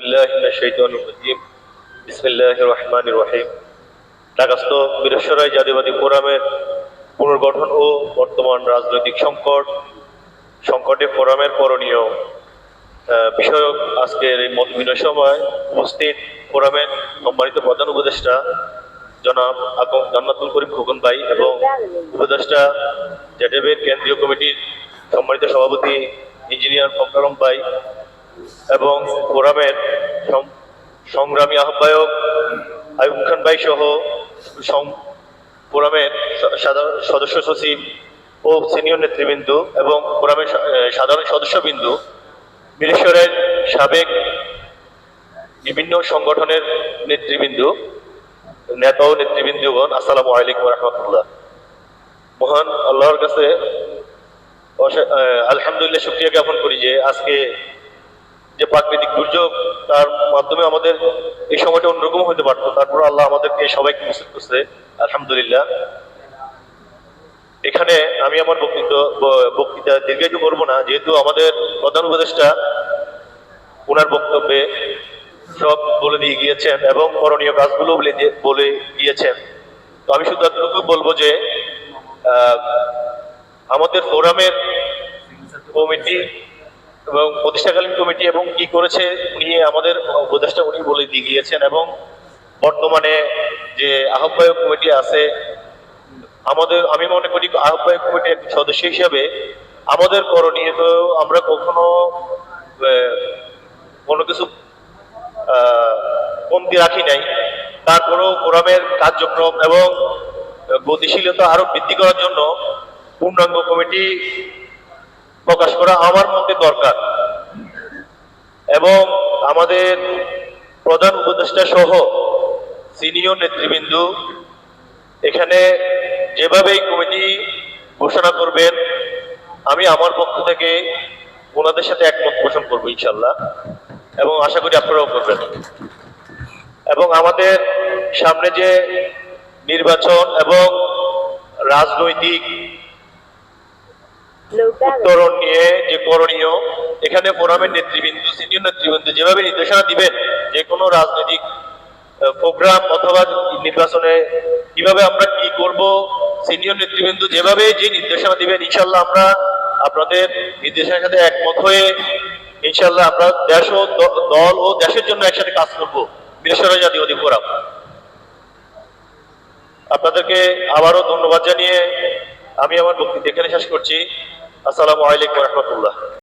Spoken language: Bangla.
বিল্লাহি মিনাশ শাইতানির রাজিম। বিসমিল্লাহির রহমানির রহিম। ঢাকাস্থ বীরেশ্বরাই জাতীয়বাদী ফোরামের পুনর্গঠন ও বর্তমান রাজনৈতিক সংকটে ফোরামের করণীয় বিষয়ক আজকের এই মত বিনিময় সভায় উপস্থিত ফোরামের সম্মানিত প্রধান উপদেষ্টা জনাব জান্নাতুল করিম খোকন ভাই এবং উপদেষ্টা জেডেবের কেন্দ্রীয় কমিটির সম্মানিত সভাপতি ইঞ্জিনিয়ার ফখরুল ভাই এবং ফোরামের সংগ্রামী আহ্বায়ক আইয়ুব খান ভাই সহ ফোরামের সদস্য সচিব ও সিনিয়র নেতৃবৃন্দ এবং ফোরামের সাধারণ সদস্যবৃন্দ, বীরেশ্বরের সাবেক বিভিন্ন সংগঠনের নেতৃবৃন্দ, নেতা ও নেতৃবৃন্দগণ, আসসালামু আলাইকুম রহমতুল্লাহ। মহান আল্লাহর কাছে আলহামদুলিল্লাহ শুকরিয়া জ্ঞাপন করি যে আজকে যে প্রাকৃতিক দুর্যোগ তার মাধ্যমে আমাদের এই সময়টা অন্যরকম হতে পারতো, তারপর আল্লাহ আমাদেরকে সবাইকে নিশ্চিত করছে, আলহামদুলিল্লাহ। এখানে আমি আমার বক্তৃতা দীর্ঘায়িত করবো না, যেহেতু আমাদের প্রধান উপদেষ্টা ওনার বক্তব্যে সব বলে দিয়ে গিয়েছেন এবং করণীয় কাজগুলো বলে গিয়েছেন। তো আমি শুধু এতটুকু বলবো যে আমাদের ফোরামের কমিটি এবং প্রতিষ্ঠাকালীন কমিটি এবং কি করেছে উনি আমাদের উপদেষ্টা উনি বলে দিয়ে গিয়েছেন, এবং বর্তমানে যে আহ্বায়ক কমিটি আছে আমি মনে করি আহ্বায়ক কমিটির একজন সদস্য হিসেবে আমাদের করণীয় তো আমরা কখনো কোনো কিছু কমতি রাখি নাই। তারপরেও ফোরামের কার্যক্রম এবং গতিশীলতা আরো বৃদ্ধি করার জন্য পূর্ণাঙ্গ কমিটি প্রকাশ করা আমার মতে দরকার, এবং আমাদের প্রধান উপদেষ্টা সহ সিনিয়র নেতৃবৃন্দ এখানে যেভাবেই কমিটি ঘোষণা করবেন আমি আমার পক্ষ থেকে ওনাদের সাথে একমত পোষণ করবো ইনশাল্লাহ, এবং আশা করি আপনারাও করবেন। এবং আমাদের সামনে যে নির্বাচন এবং রাজনৈতিক উত্তরণ নিয়ে যে করণীয়, এখানে ফোরামের নেতৃবৃন্দ, সিনিয়র নেতৃবৃন্দ যেভাবে নির্দেশনা দিবেন যে কোনো রাজনৈতিক প্রোগ্রাম অথবা নির্বাচনে কিভাবে আমরা কি করব, সিনিয়র নেতৃবৃন্দ যেভাবে যে নির্দেশনা দিবেন ইনশাল্লাহ আমরা আপনাদের নির্দেশনার সাথে একমত হয়ে ইনশাল্লাহ আমরা দেশ ও দল ও দেশের জন্য একসাথে কাজ করবো বীরেশ্বরাই জাতীয়বাদী ফোরাম। আপনাদেরকে আবারও ধন্যবাদ জানিয়ে আমি আমার বক্তব্য এখানে শেষ করছি। আসসালামু আলাইকুম রহমতুল্লাহ।